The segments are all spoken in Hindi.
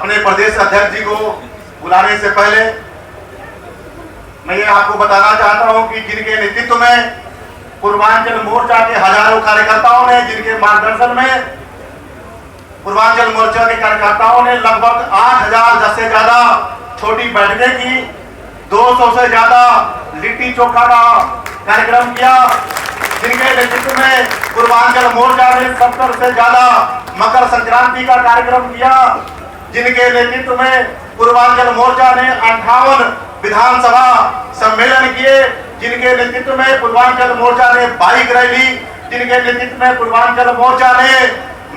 अपने प्रदेश अध्यक्ष जी को बुलाने से पहले मैं ये आपको बताना चाहता हूं कि जिनके नेतृत्व में पूर्वांचल मोर्चा के हजारों कार्यकर्ताओं ने, जिनके मार्गदर्शन में पूर्वांचल मोर्चा के कार्यकर्ताओं ने लगभग 8,000 से ज्यादा छोटी बैठकें की, 200 से ज्यादा लिट्टी चोखा का कार्यक्रम किया, जिनके नेतृत्व में पूर्वांचल मोर्चा ने 70 से ज्यादा मकर संक्रांति का कार्यक्रम किया, जिनके नेतृत्व में पूर्वांचल मोर्चा ने 58 विधानसभा सम्मेलन किए, जिनके नेतृत्व में पूर्वांचल मोर्चा ने बाइक रैली, जिनके नेतृत्व में पूर्वांचल मोर्चा ने,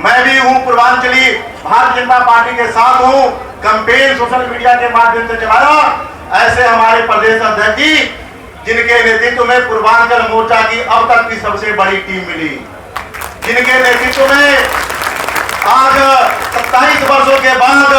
मैं भी हूं पूर्वांचली भारतीय जनता पार्टी के साथ हूं, कैंपेन सोशल मीडिया के माध्यम से चलाया। ऐसे हमारे प्रदेश अध्यक्ष जी, जिनके नेतृत्व में पूर्वांचल मोर्चा की अब तक की सबसे बड़ी टीम मिली, जिनके नेतृत्व में आज 27 वर्षों के बाद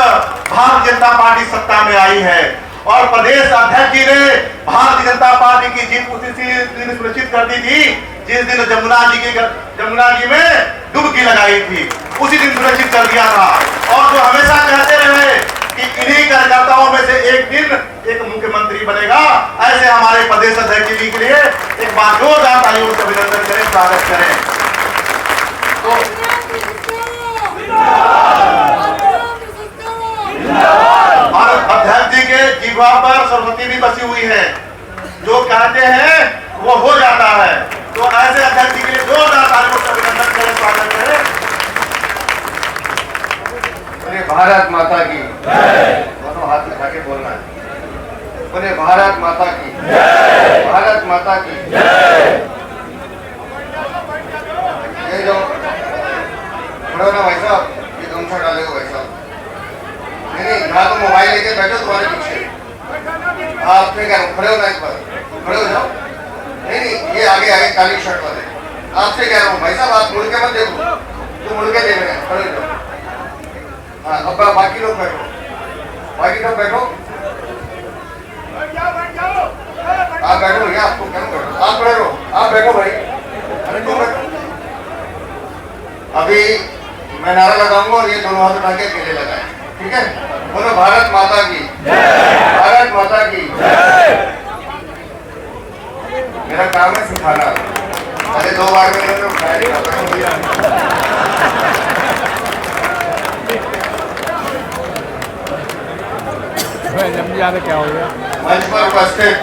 भारतीय जनता पार्टी सत्ता में आई है और प्रदेश अध्यक्ष जी ने भारतीय जनता पार्टी की जीत उसी दिन सुनिश्चित कर दी थी जिस दिन जमुना जी में डुबकी लगाई थी, उसी दिन सुनिश्चित कर दिया था। और जो हमेशा कहते रहे कि इन्हीं कार्यकर्ताओं में से एक दिन एक मुख्यमंत्री बनेगा, ऐसे हमारे प्रदेश अध्यक्ष जी के लिए एक बार जोरदार तालियों से अभिनंदन करें, स्वागत करें। तो और अध्यक्ष जी के जीवा पर सरस्वती भी बसी हुई है, जो कहते हैं वो हो जाता है। तो ऐसे अध्यक्ष जी के लिए जोरदार तालियों से अभिनंदन करें, स्वागत करें। बोले भारत माता की जय, दोनों हाथ उठा के बोलना है। बोले भारत माता की जय, भारत माता की जय। ये जो खड़े हो ना भाई साहब, ये गमछा डालेगा भाई साहब। नहीं, यहाँ तो मोबाइल लेके बैठो तुम्हारे पीछे, आप क्या खड़े हो ना, एक बार खड़े हो जाओ। नहीं, ये आगे आगे काली शर्ट वाले, आपसे कह रहा हूँ भाई साहब, आप मुड़ के मत देखो, तुम मुड़ के देख रहे हैं, खड़े हो जाओ। हाँ, अब बाकी लोग बैठो, बाकी लोग बैठो, आप बैठो भैया, आपको क्या बैठो, आप खड़े रहो, आप बैठो भाई, अरे तुम बैठो। अभी मैं नारा लगाऊंगा और ये दोनों हाथ उठा के अकेले लगाए, ठीक है? बोलो भारत माता की जय, भारत माता की जय। मेरा काम है सिखाना, अरे 2 बार में तो उठाया क्या हो गया। मंच पर उपस्थित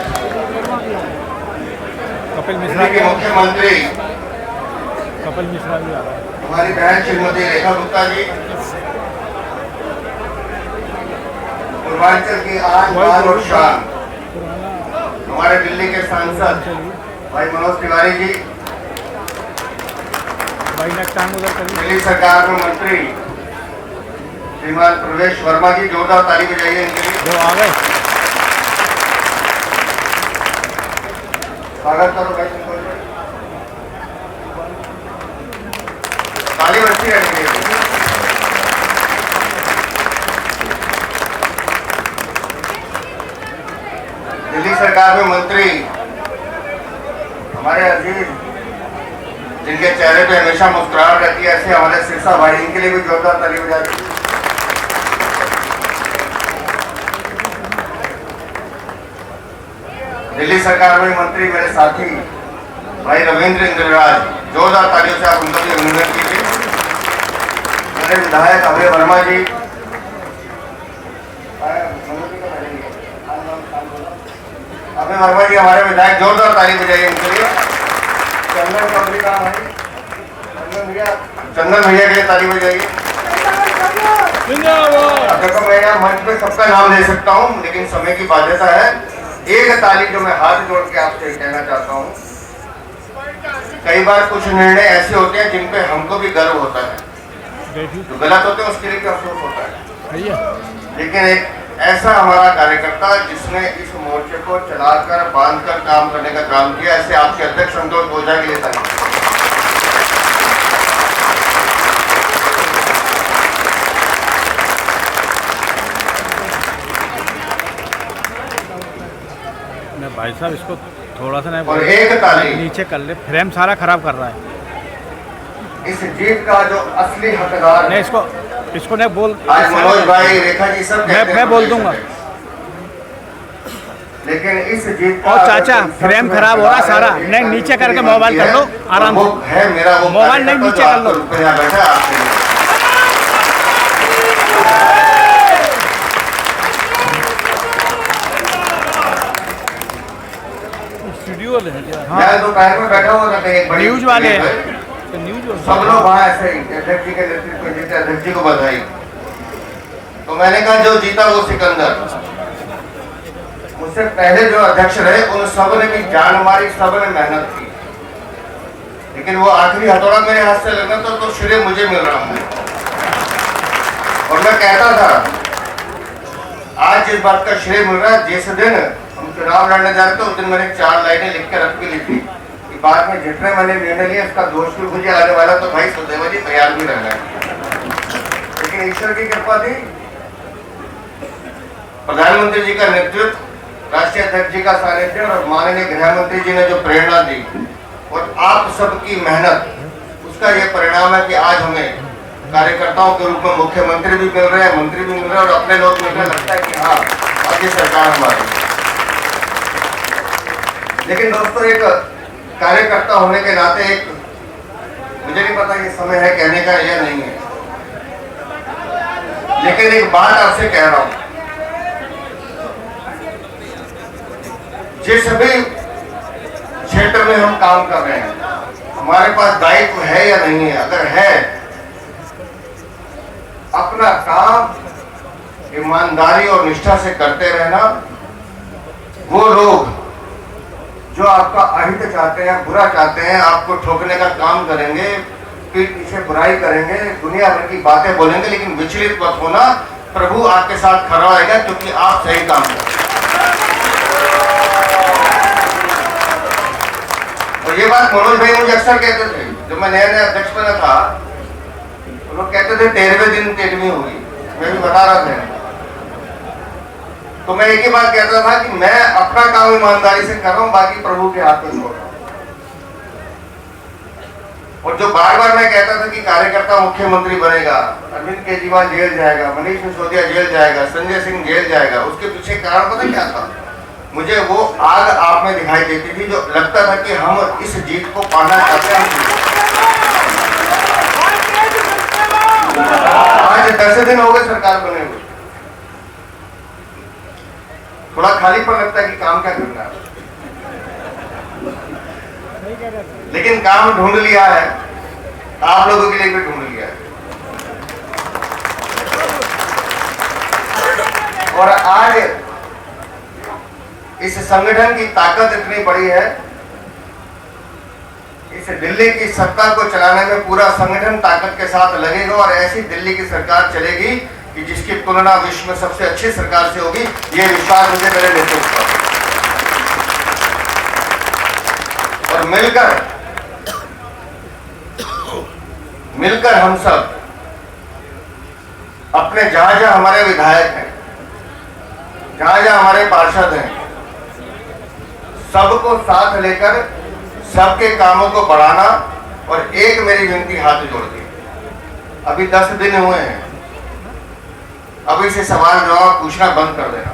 कपिल मिश्रा के मुख्यमंत्री कपिल मिश्रा भी आ रहा है, हमारी बहन श्रीमती रेखा गुप्ता जी, पूर्वांचल की आन बान और शान हमारे दिल्ली के सांसद भाई मनोज तिवारी जी, दिल्ली सरकार में मंत्री श्रीमान प्रवेश वर्मा जी, जोरदार ताली बजाइए इनके लिए। आ गए, स्वागत करो भाई, ताली बजती रहनी चाहिए। दिल्ली सरकार में मंत्री हमारे अजीज, जिनके चेहरे पे हमेशा मुस्कुराहट रहती है, ऐसे हमारे सिरसा भाई, इनके लिए भी जोरदार ताली बजा दी। दिल्ली सरकार में मंत्री मेरे साथी भाई रविंद्र इंद्रराज, जोरदार तालियों से आप उनका भी अभिनंदन कीजिए। मेरे विधायक अभय वर्मा जी, अभय वर्मा जी हमारे विधायक, जोरदार ताली बजाइए उनके लिए। चंदन कंपनी का भाई, चंदन भैया के लिए ताली बजाइए। देखो मैं यहाँ मंच पे सबका नाम ले सकता हूँ, लेकिन समय की बाध्यता है। एक ताली जो मैं हाथ जोड़ के आपसे कहना चाहता हूँ, कई बार कुछ निर्णय ऐसे होते हैं जिन पे हमको भी गर्व होता है, जो गलत होते हैं उसके लिए भी अफसोस होता है, लेकिन एक ऐसा हमारा कार्यकर्ता जिसने इस मोर्चे को चलाकर बांधकर काम करने का काम किया, ऐसे आपके अध्यक्ष संतोष ओझा के लिए था। भाई साहब इसको थोड़ा सा और एक ताली नीचे कर ले, फ्रेम सारा खराब कर रहा है। इस जीत का जो असली हकदार नहीं, इसको इसको नहीं बोल। आज मनोज भाई, रेखा जी सब कहते हैं मैं बोल दूंगा। लेकिन इस जीत का और चाचा फ्रेम खराब हो रहा सारा, नहीं नीचे करके मोबाइल कर लो आराम से। है मेरा वो मोबाइल नहीं नीचे कर लो। यहाँ बैठा आपके स्टूडियो है क्या? मैं दोपहर में बैठा हुआ था एक बड़ी न्यूज वाले हैं, न्यूज सब लोग वहाँ ऐसे ही अध्यक्ष जी के नेतृत्व में जीते, अध्यक्ष जी को बधाई। तो मैंने कहा जो जीता वो सिकंदर। मुझसे पहले जो अध्यक्ष रहे उन सब ने भी जान मारी, सब ने मेहनत की, लेकिन वो आखिरी हथौड़ा मेरे हाथ से लगना तो श्रेय मुझे मिल रहा है। और मैं कहता था आज जिस बात का श्रेय मिल रहा है, जिस दिन हम चुनाव लड़ने जा रहे थे उस दिन मैंने 4 लाइनें लिख के रख के लिखी कि बाद में जितने मैंने निर्णय लिया उसका दोष भी मुझे आने वाला, तो भाई सुखदेव जी तैयार भी रहना है। लेकिन ईश्वर की कृपा थी, प्रधानमंत्री जी का नेतृत्व, राष्ट्रीय अध्यक्ष जी का सानिध्य और माननीय गृह मंत्री जी ने जो प्रेरणा दी और आप सबकी मेहनत, उसका ये परिणाम है कि आज हमें कार्यकर्ताओं के रूप में मुख्यमंत्री भी मिल रहे हैं, मंत्री भी मिल रहे हैं और अपने लोग मिल रहे। लगता है कि हाँ आज ये सरकार हमारी। लेकिन दोस्तों एक कार्यकर्ता होने के नाते एक, मुझे नहीं पता ये समय है कहने का या नहीं है, लेकिन एक बात आपसे कह रहा हूं, जिस भी क्षेत्र में हम काम कर रहे हैं हमारे पास दायित्व है या नहीं है, अगर है अपना काम ईमानदारी और निष्ठा से करते रहना। वो लोग जो आपका अहित चाहते हैं, बुरा चाहते हैं, आपको ठोकने का काम करेंगे, पीठ पीछे बुराई करेंगे, दुनिया भर की बातें बोलेंगे, लेकिन विचलित मत होना, प्रभु आपके साथ खड़ा रहेगा क्योंकि आप सही काम करें। और ये बात मनोज भाई मुझे अक्सर कहते थे, जब मैं नया अध्यक्ष बना था तो लोग कहते थे 13वें दिन 13वीं होगी, मैं भी बता रहा था। तो मैं एक ही बात कहता था कि मैं अपना काम ईमानदारी से कर रहा हूं, बाकी प्रभु के हाथ में छोड़ रहा हूं। और जो बार बार मैं कहता था कि कार्यकर्ता मुख्यमंत्री बनेगा, अरविंद केजरीवाल जेल जाएगा, मनीष सिसोदिया जेल जाएगा, संजय सिंह जेल जाएगा, उसके पीछे कारण पता क्या था? मुझे वो आग आप में दिखाई देती थी जो लगता था कि हम इस जीत को पाना चाहते हैं। आज 10 दिन हो गए सरकार बने हुए, थोड़ा खाली पर लगता है कि काम क्या करना है, लेकिन काम ढूंढ लिया है, आप लोगों के लिए भी ढूंढ लिया है। और आज इस संगठन की ताकत इतनी बड़ी है, इस दिल्ली की सत्ता को चलाने में पूरा संगठन ताकत के साथ लगेगा और ऐसी दिल्ली की सरकार चलेगी कि जिसकी तुलना विश्व में सबसे अच्छी सरकार से होगी। ये विश्वास मुझे मेरे नेतृत्व पर। और मिलकर हम सब अपने जहां जहां हमारे विधायक हैं, जहां जहां हमारे पार्षद हैं, सबको साथ लेकर सबके कामों को बढ़ाना। और एक मेरी विनती हाथ जोड़ के, अभी 10 दिन हुए हैं, अभी से सवाल जवाब पूछना बंद कर देना।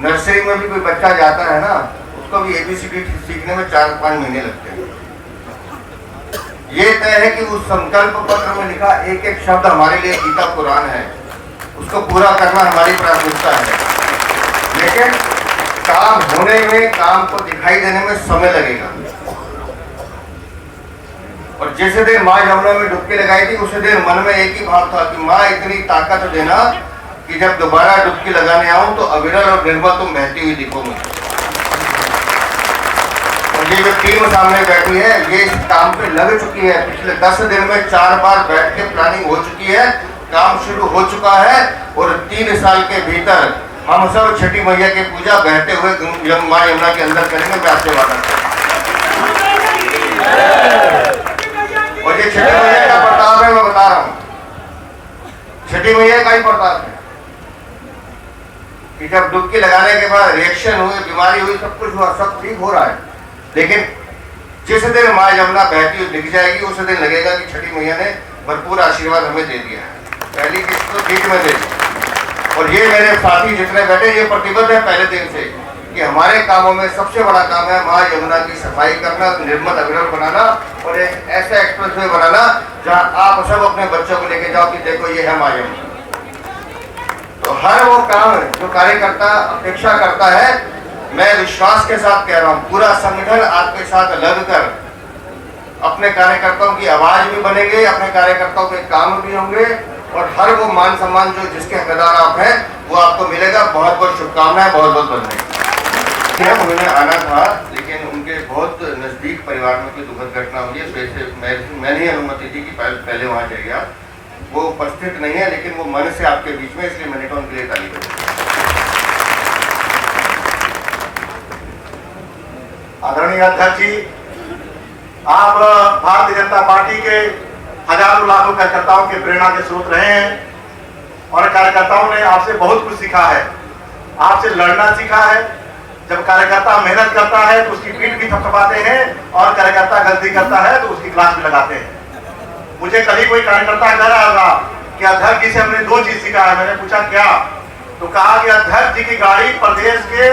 नर्सरी में भी कोई बच्चा जाता है ना, उसको भी ABCD सीखने में 4-5 महीने लगते हैं। ये तय है कि उस संकल्प पत्र में लिखा एक एक शब्द हमारे लिए गीता पुराण है, उसको पूरा करना हमारी प्राथमिकता है। लेकिन काम होने में, काम को दिखाई देने में समय लगेगा। और जिस दिन माँ यमुना में डुबकी लगाई थी उसी दिन मन में एक ही भाव था कि माँ इतनी ताकत देना कि जब दोबारा डुबकी लगाने आऊं तो अविरल और निर्मल तुम बहती हुई दिखो मुझे। और ये जो टीम सामने बैठी है ये इस काम पे लग चुकी है। पिछले 10 दिन में 4 बार बैठ के प्लानिंग हो चुकी है, काम शुरू हो चुका है और 3 साल के भीतर हम सब छठी मैया की पूजा बहते हुए माँ यमुना के अंदर करेंगे। मैं आपसे वादा करता हूं। और ये छठी मैया का प्रताप है, मैं बता रहा हूं, छठी मैया का ही प्रताप है कि जब डुबकी लगाने के बाद रिएक्शन हुई, बीमारी हुई, सब कुछ हुआ, सब ठीक हो रहा है, लेकिन जिस दिन माँ यमुना बहती हुई दिख जाएगी उस दिन लगेगा कि छठी मैया ने भरपूर आशीर्वाद हमें दे दिया है। पहली किस्त तो ठीक में दे दी। और ये मेरे साथी जितने बैठे ये प्रतिबद्ध है पहले दिन से कि हमारे कामों में सबसे बड़ा काम है माँ यमुना की सफाई करना, निर्मल अग्रह बनाना और एक ऐसा एक्सप्रेसवे बनाना जहाँ आप सब अपने बच्चों को लेके जाओ कि देखो ये है माँ यमुना। तो हर वो काम जो कार्यकर्ता अपेक्षा करता है, मैं विश्वास के साथ कह रहा हूँ, पूरा संगठन आपके साथ लगकर अपने कार्यकर्ताओं की आवाज भी बनेंगे, अपने कार्यकर्ताओं के काम भी होंगे और हर वो मान सम्मान जो जिसके हकदार आप हैं वो आपको मिलेगा। बहुत बहुत शुभकामनाएं, बहुत बहुत बधाई। उन्होंने आना था लेकिन उनके बहुत नजदीक परिवार में कोई दुखद घटना हुई है, तो इसे मैंने ही अनुमति दी कि पहले वहाँ जाइए आप। वो उपस्थित नहीं है लेकिन वो मन से आपके बीच में, इसलिए मैंने उनके लिए ताली बजाई। आदरणीय अध्यक्ष जी, आप भारतीय जनता पार्टी के हजारों लाखों कार्यकर्ताओं के प्रेरणा के स्रोत रहे हैं और कार्यकर्ताओं ने आपसे बहुत कुछ सीखा है, आपसे लड़ना सीखा है। जब कार्यकर्ता मेहनत करता है तो उसकी पीठ भी थपथपाते हैं और कार्यकर्ता गलती करता है तो उसकी क्लास भी लगाते हैं। मुझे कल ही कोई कार्यकर्ता कह रहा था कि अध्यक्ष जी से हमने दो चीज सीखा है। मैंने पूछा क्या? तो कहा कि अध्यक्ष जी की गाड़ी प्रदेश के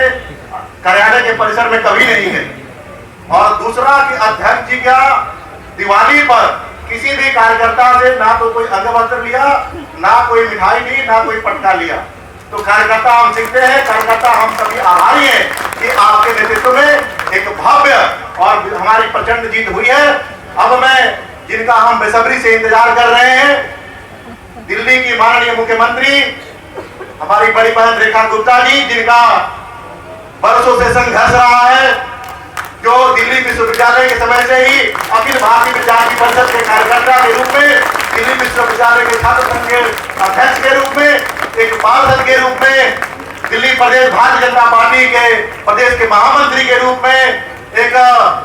कार्यालय के परिसर में कभी नहीं है, और दूसरा कि अध्यक्ष जी का दिवाली पर किसी भी कार्यकर्ता से ना तो कोई अंगवस्त्र लिया, ना कोई मिठाई ली, ना कोई पटका लिया। तो कार्यकर्ता हम सीखते हैं, कार्यकर्ता हम सभी आभारी हैं कि आपके नेतृत्व में एक भव्य और हमारी प्रचंड जीत हुई है। अब मैं जिनका हम बेसब्री से इंतजार कर रहे हैं, दिल्ली की माननीय मुख्यमंत्री हमारी बड़ी बहन रेखा गुप्ता जी, जिनका बरसों से संघर्ष रहा है, जो दिल्ली विश्वविद्यालय के समय से ही अखिल भारतीय विद्यार्थी परिषद के कार्यकर्ता के रूप में, दिल्ली विश्वविद्यालय के छात्र संघ के अध्यक्ष के रूप में, एक पार्षद के रूप में, दिल्ली प्रदेश भारतीय जनता पार्टी के प्रदेश के महामंत्री के रूप में, एक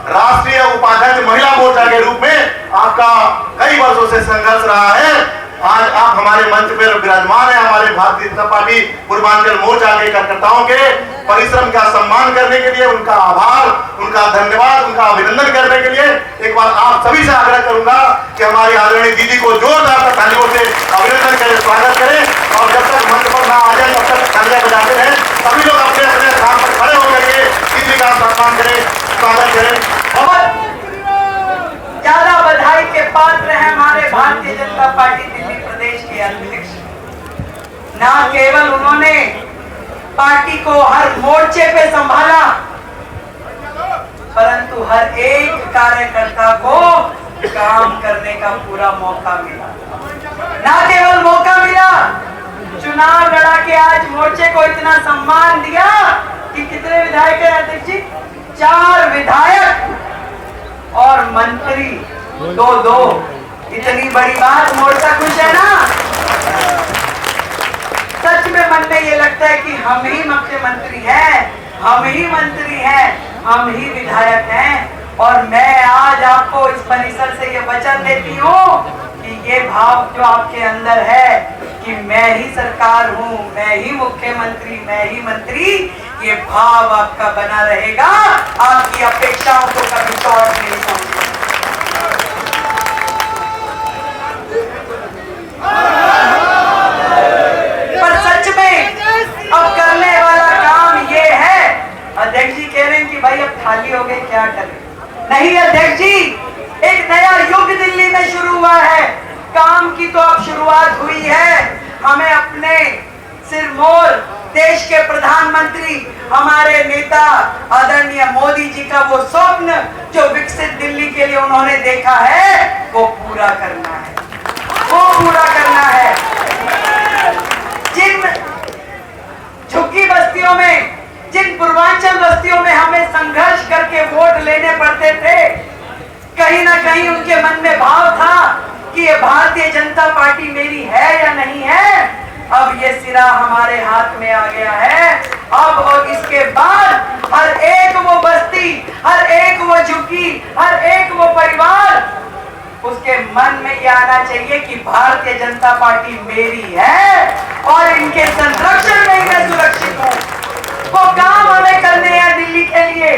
राष्ट्रीय उपाध्यक्ष महिला मोर्चा के रूप में आपका कई वर्षों से संघर्ष रहा है। आज आप हमारे मंच पर विराजमान है। हमारे भारतीय जनता पार्टी पूर्वांचल मोर्चा के कार्यकर्ताओं के परिश्रम का सम्मान करने के लिए उनका आभार, उनका धन्यवाद, उनका अभिनंदन करने के लिए एक बार आप सभी से आग्रह करूंगा कि हमारी आदरणीय दीदी को जोरदार तालियों से अभिनंदन करें, स्वागत करें। और जब तक मंच पर ना आ जाए तब तक तालियां बजाते हैं। सभी लोग अपने अपने स्थान पर खड़े होकर के दीदी का सम्मान करें, स्वागत करें। बहुत ज्यादा बधाई के पात्र हैं हमारे भारतीय जनता पार्टी दिल्ली प्रदेश के अध्यक्ष। ना केवल उन्होंने पार्टी को हर मोर्चे पे संभाला, परंतु हर एक कार्यकर्ता को काम करने का पूरा मौका मिला। ना केवल मौका मिला, चुनाव लड़ा के आज मोर्चे को इतना सम्मान दिया कि कितने विधायक हैं अध्यक्ष जी? 4 विधायक और मंत्री 2-2। इतनी बड़ी बात, मोर्चा खुश है ना? सच में मन में ये लगता है कि हम ही मुख्यमंत्री हैं, हम ही मंत्री हैं, हम ही विधायक हैं। और मैं आज आपको इस परिसर से ये वचन देती हूँ कि ये भाव जो आपके अंदर है कि मैं ही सरकार हूँ, मैं ही मुख्यमंत्री, मैं ही मंत्री, ये भाव आपका बना रहेगा। आपकी अपेक्षाओं को कभी चोट नहीं पहुंचेगा। पर सच में अब करने वाला काम ये है। अध्यक्ष जी कह रहे हैं कि भाई अब खाली हो गए, क्या करें? नहीं अध्यक्ष जी, एक नया युग दिल्ली में शुरू हुआ है। काम की तो अब शुरुआत हुई है। हमें अपने सिरमौर देश के प्रधानमंत्री, हमारे नेता आदरणीय मोदी जी का वो स्वप्न जो विकसित दिल्ली के लिए उन्होंने देखा है, वो पूरा करना है, वो पूरा करना है। जिन झुग्गी बस्तियों में, जिन पूर्वांचल बस्तियों में हमें संघर्ष करके वोट लेने पड़ते थे, कहीं ना कहीं उनके मन में भाव था कि ये भारतीय जनता पार्टी मेरी है या नहीं है। अब ये सिरा हमारे हाथ में आ गया है। अब और इसके बाद हर एक वो बस्ती, हर एक वो झुग्गी, हर एक वो परिवार, उसके मन में ये आना चाहिए कि भारतीय जनता पार्टी मेरी है और इनके संरक्षण में ही मैं सुरक्षित हूँ। वो काम हमें करने हैं दिल्ली के लिए।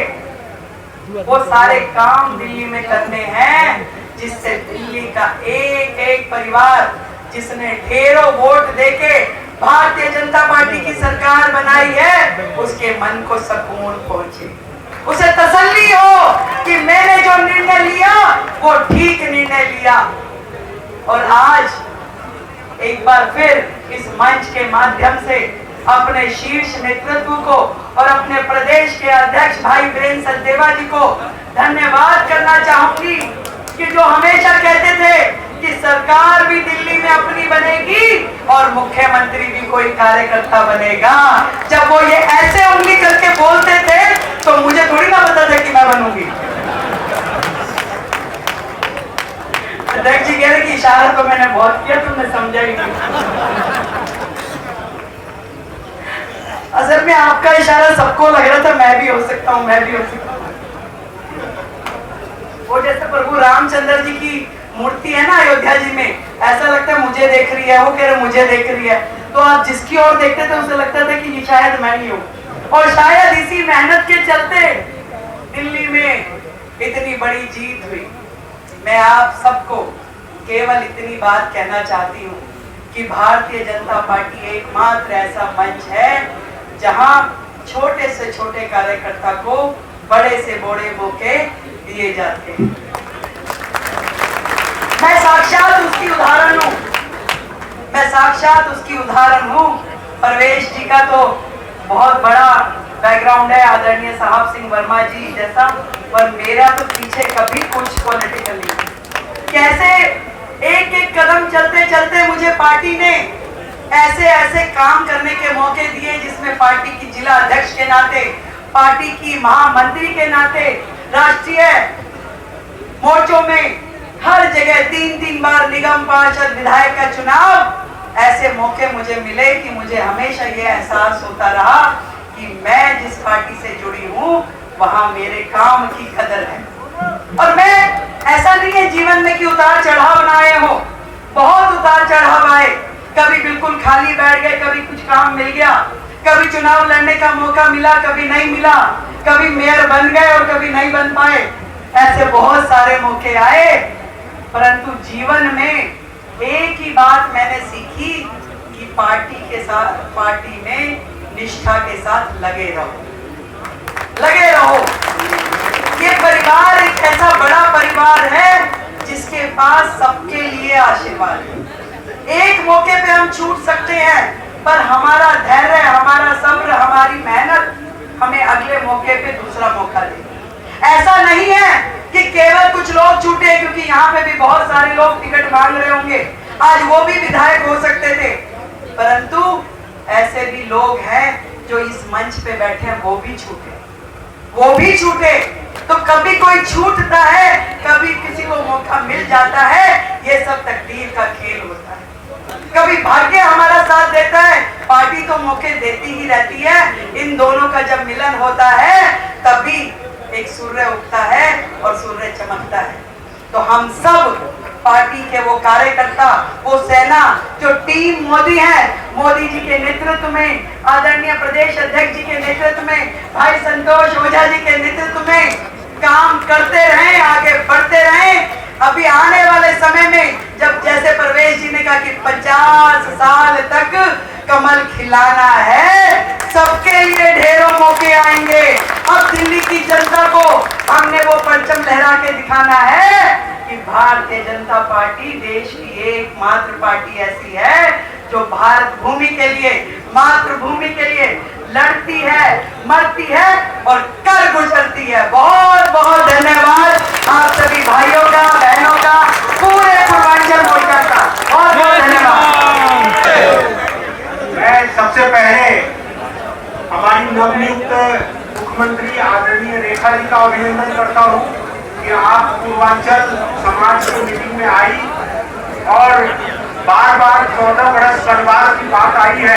वो सारे काम दिल्ली में करने हैं जिससे दिल्ली का एक एक परिवार जिसने ढेरों वोट देके भारतीय जनता पार्टी की सरकार बनाई है उसके मन को सुकून पहुंचे, उसे तसल्ली हो कि मैंने जो निर्णय लिया वो ठीक निर्णय लिया। और आज एक बार फिर इस मंच के माध्यम से अपने शीर्ष नेतृत्व को और अपने प्रदेश के अध्यक्ष भाई वीरेंद्र सचदेवा जी को धन्यवाद करना चाहूंगी कि जो हमेशा कहते थे कि सरकार भी दिल्ली में अपनी बनेगी और मुख्यमंत्री भी कोई कार्यकर्ता बनेगा। जब वो ये ऐसे उंगली करके बोलते थे तो मुझे थोड़ी ना पता था कि मैं बनूंगी। अध्यक्ष जी कह रहे कि इशारा तो मैंने बहुत किया, तुमने समझा ही नहीं। असल में आपका इशारा सबको लग रहा था मैं भी हो सकता हूँ, मैं भी हो सकता हूँ। वो जैसे प्रभु रामचंद्र जी की मूर्ति है ना अयोध्या जी में, ऐसा लगता है मुझे देख रही है, वो कह रहे मुझे देख रही है, तो आप जिसकी ओर देखते थे उसे लगता था कि ये शायद मैं ही हूँ। और शायद इसी मेहनत के चलते दिल्ली में इतनी बड़ी जीत हुई। मैं आप सबको केवल इतनी बात कहना चाहती हूँ कि भारतीय जनता पार्टी एकमात्र ऐसा मंच है जहां छोटे से छोटे कार्यकर्ता को बड़े से बड़े मौके दिए जाते हैं। मैं साक्षात उसकी उदाहरण हूँ, मैं साक्षात उसकी उदाहरण हूँ। परवेश जी का तो बहुत बड़ा बैकग्राउंड है, आदरणीय साहब सिंह वर्मा जी जैसा, और मेरा तो पीछे कभी कुछ पॉलिटिकली कैसे एक एक कदम चलते चलते मुझे पार्टी ने ऐसे ऐसे काम करने के मौके दिए जिसमें पार्टी की जिला अध्यक्ष के नाते, पार्टी की महामंत्री के नाते, राष्ट्रीय मोर्चों में हर जगह 3-3 बार निगम पार्षद विधायक का चुनाव, ऐसे मौके मुझे मिले कि मुझे हमेशा ये एहसास होता रहा कि मैं जिस पार्टी से जुड़ी हूँ वहां मेरे काम की कदर है। और मैं ऐसा नहीं है जीवन में कि उतार चढ़ाव ना आए हो, बहुत उतार चढ़ाव आए, कभी बिल्कुल खाली बैठ गए, कभी कुछ काम मिल गया, कभी चुनाव लड़ने का मौका मिला, कभी नहीं मिला, कभी मेयर बन गए और कभी नहीं बन पाए, ऐसे बहुत सारे मौके आए। परंतु जीवन में एक ही बात मैंने सीखी कि पार्टी के साथ, पार्टी में निष्ठा के साथ लगे रहो, लगे रहो। ये परिवार एक ऐसा बड़ा परिवार है जिसके पास सबके लिए आशीर्वाद है। एक मौके पे हम छूट सकते हैं पर हमारा धैर्य, हमारा सब्र, हमारी मेहनत हमें अगले मौके पे दूसरा मौका देगी। ऐसा नहीं है कि केवल कुछ लोग छूटे, क्योंकि यहाँ पे भी बहुत सारे लोग टिकट मांग रहे होंगे, आज वो भी विधायक हो सकते थे, परंतु ऐसे भी लोग हैं जो इस मंच पे बैठे हैं, वो भी छूटे, वो भी छूटे। तो कभी कोई छूटता है, कभी किसी को मौका मिल जाता है, ये सब तकदीर का खेल होता है। कभी भाग्य हमारा साथ देता है, पार्टी तो मौके देती ही रहती है। इन दोनों का जब मिलन होता है तभी एक सूर्य उगता है और सूर्य चमकता है। तो हम सब पार्टी के वो कार्यकर्ता, वो सेना जो टीम मोदी है, मोदी जी के नेतृत्व में, आदरणीय प्रदेश अध्यक्ष जी के नेतृत्व में, भाई संतोष ओझा जी के नेतृत्व में काम करते रहें, आगे बढ़ते रहें। अभी आने वाले समय में जब जैसे परवेश जी ने कहा कि 50 साल तक कमल खिलाना है, सबके लिए ढेरों मौके आएंगे। अब दिल्ली की जनता को हमने वो परचम लहरा के दिखाना है कि भारतीय जनता पार्टी देश की एकमात्र पार्टी ऐसी है जो भारत भूमि के लिए, मातृभूमि के लिए लड़ती है, मरती है और कर गुजरती है। बहुत बहुत धन्यवाद आप सभी भाइयों का, बहनों का, पूरे पूर्वांचल मोर्चा का बहुत बहुत धन्यवाद। मैं सबसे पहले हमारी नवनियुक्त मुख्यमंत्री आदरणीय रेखा जी का अभिनंदन करता हूँ कि आप पूर्वांचल समाज की मीटिंग में आई और बार बार 14 बरस परिवार की बात आई है।